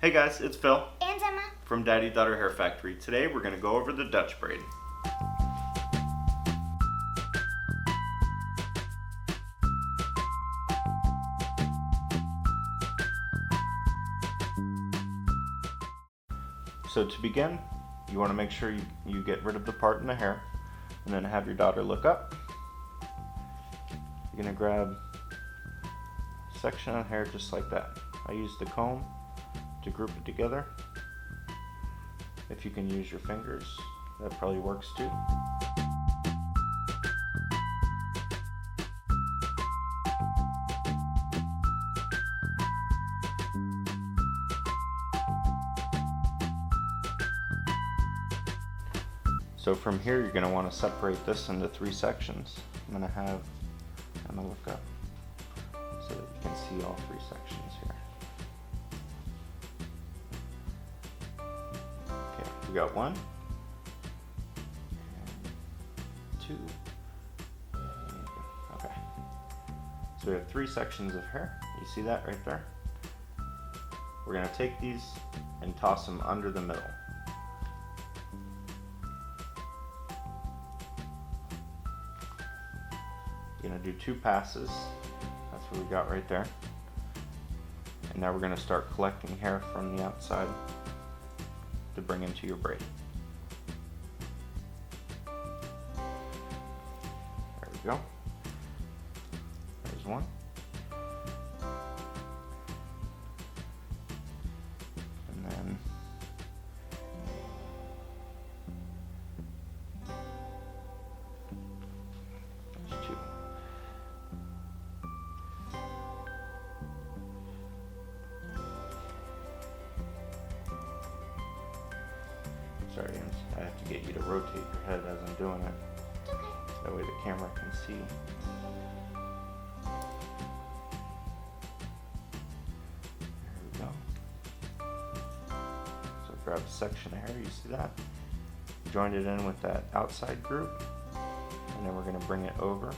Hey guys, it's Phil And Emma. from Daddy Daughter Hair Factory. Today we're going to go over the Dutch braid. So to begin, you want to make sure you get rid of the part in the hair and then have your daughter look up. You're going to grab a section of hair just like that. I use the comb to group it together. If you can use your fingers, that probably works too. So from here, you're going to want to separate this into 3 sections. I'm going to have Emma look up so that you can see all 3 sections here. Okay, we got 1, 2. Okay, so we have 3 sections of hair. You see that right there? We're going to take these and toss them under the middle. You're going to do 2 passes. That's what we got right there. And now we're going to start collecting hair from the outside to bring into your braid. There we go. There's 1. And then there's 2. Sorry, I have to get you to rotate your head as I'm doing it. Okay. That way the camera can see. There we go. So grab a section of hair, you see that? Join it in with that outside group. And then we're going to bring it over,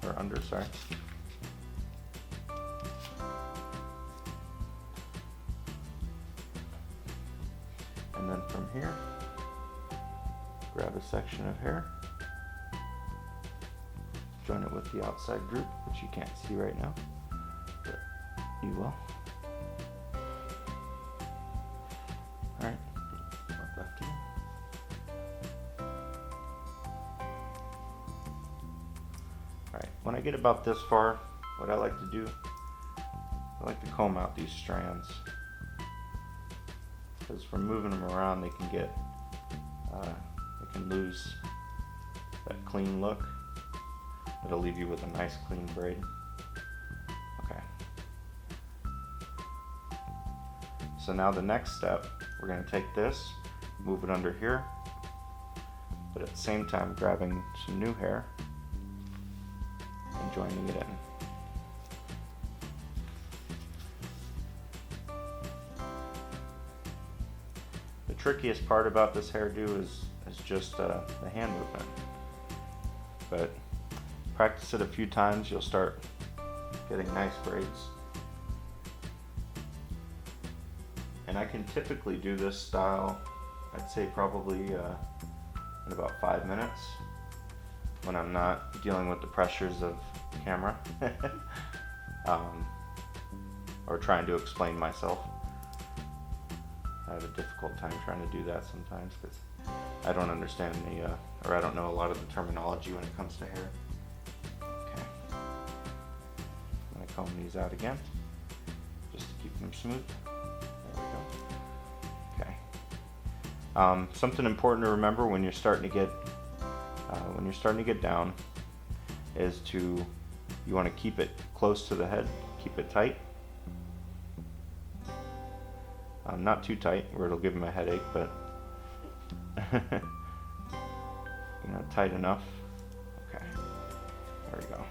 or under, sorry. And then from here, grab a section of hair, join it with the outside group, which you can't see right now, but you will. Alright, look left here. Alright, when I get about this far, what I like to do, I like to comb out these strands. Because from moving them around, they can lose that clean look. It'll leave you with a nice clean braid. Okay. So now the next step, we're going to take this, move it under here, but at the same time grabbing some new hair and joining it in. The trickiest part about this hairdo is just the hand movement. But practice it a few times, you'll start getting nice braids. And I can typically do this style, I'd say probably in about 5 minutes when I'm not dealing with the pressures of camera or trying to explain myself. I have a difficult time trying to do that sometimes because I don't understand or I don't know a lot of the terminology when it comes to hair. Okay. I'm going to comb these out again just to keep them smooth. There we go. Okay. Something important to remember when you're starting to get down is you want to keep it close to the head, keep it tight. Not too tight where it'll give him a headache, but tight enough. Okay, there we go.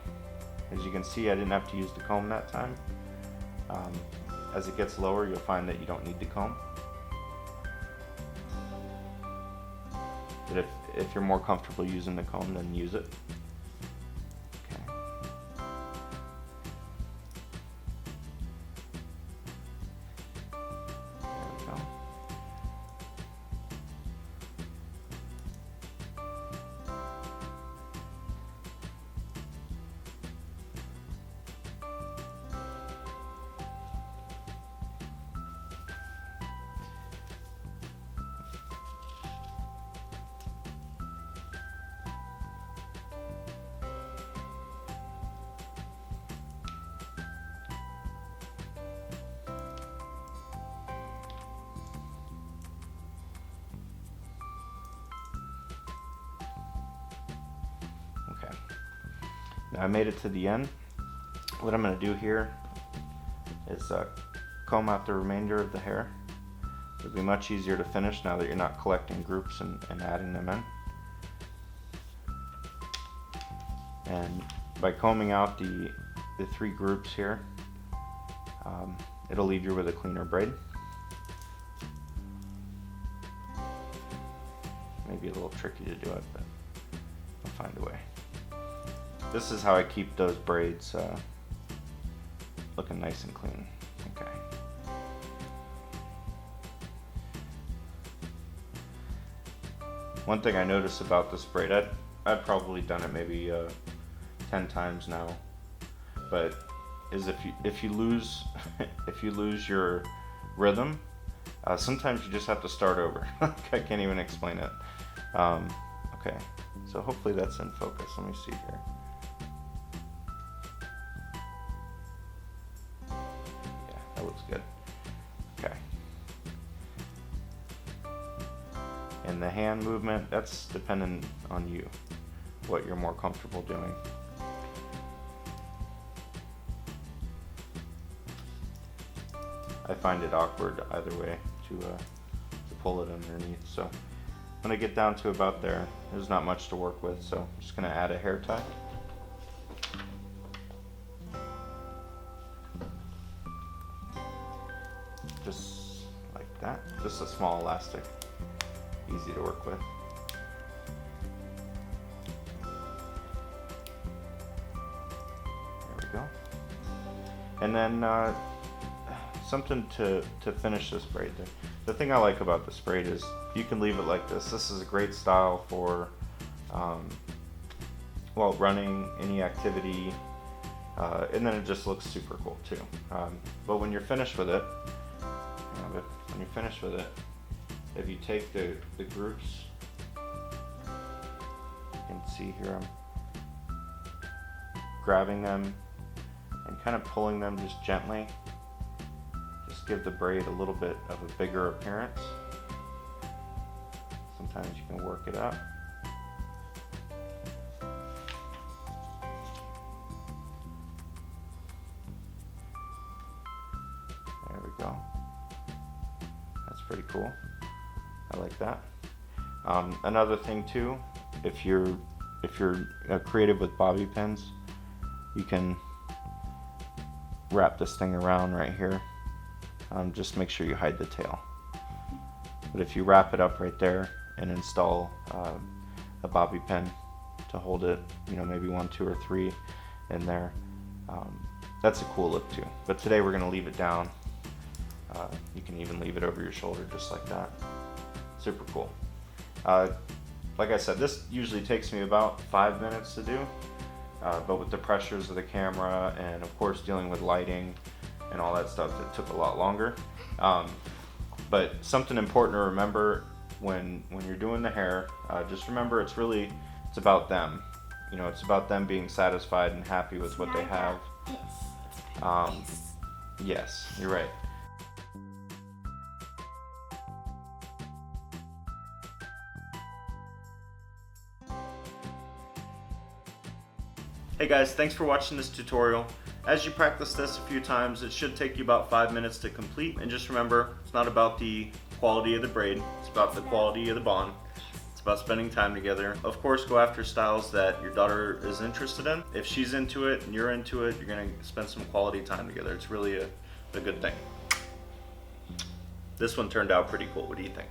As you can see, I didn't have to use the comb that time. As it gets lower, you'll find that you don't need the comb. But if you're more comfortable using the comb, then use it. Okay. There Now I made it to the end. What I'm going to do here is comb out the remainder of the hair. It'll be much easier to finish now that you're not collecting groups and adding them in. And by combing out the 3 groups here, it'll leave you with a cleaner braid. Maybe a little tricky to do it, but I'll find a way. This is how I keep those braids looking nice and clean. Okay. One thing I noticed about this braid, I've probably done it maybe 10 times now, but is if you lose if you lose your rhythm, sometimes you just have to start over. I can't even explain it. Okay, so hopefully that's in focus. Let me see here. Yeah, that looks good. Okay. And the hand movement, that's dependent on you, what you're more comfortable doing. I find it awkward either way to pull it underneath. So when I get down to about there, there's not much to work with. So I'm just going to add a hair tie. Just like that. Just a small elastic. Easy to work with. There we go. And then something to finish this braid. The thing I like about this braid is you can leave it like this. This is a great style for well, running, any activity, and then it just looks super cool too. But when you're finished with it, if you take the groups, you can see here I'm grabbing them and kind of pulling them just gently. Just give the braid a little bit of a bigger appearance. Sometimes you can work it up. There we go. That's pretty cool. I like that. Another thing too, if you're creative with bobby pins, you can wrap this thing around right here. Just make sure you hide the tail. But if you wrap it up right there and install a bobby pin to hold it, maybe 1, 2, or 3 in there, that's a cool look too. But today we're going to leave it down. You can even leave it over your shoulder just like that. Super cool. Like I said, this usually takes me about 5 minutes to do, but with the pressures of the camera and of course dealing with lighting and all that stuff, it took a lot longer. But something important to remember when you're doing the hair, just remember it's about them. It's about them being satisfied and happy with what they have. Yes, you're right. Hey guys, thanks for watching this tutorial. As you practice this a few times, it should take you about 5 minutes to complete. And just remember, it's not about the quality of the braid, it's about the quality of the bond. It's about spending time together. Of course, go after styles that your daughter is interested in. If she's into it and you're into it, you're gonna spend some quality time together. It's really a good thing. This one turned out pretty cool. What do you think?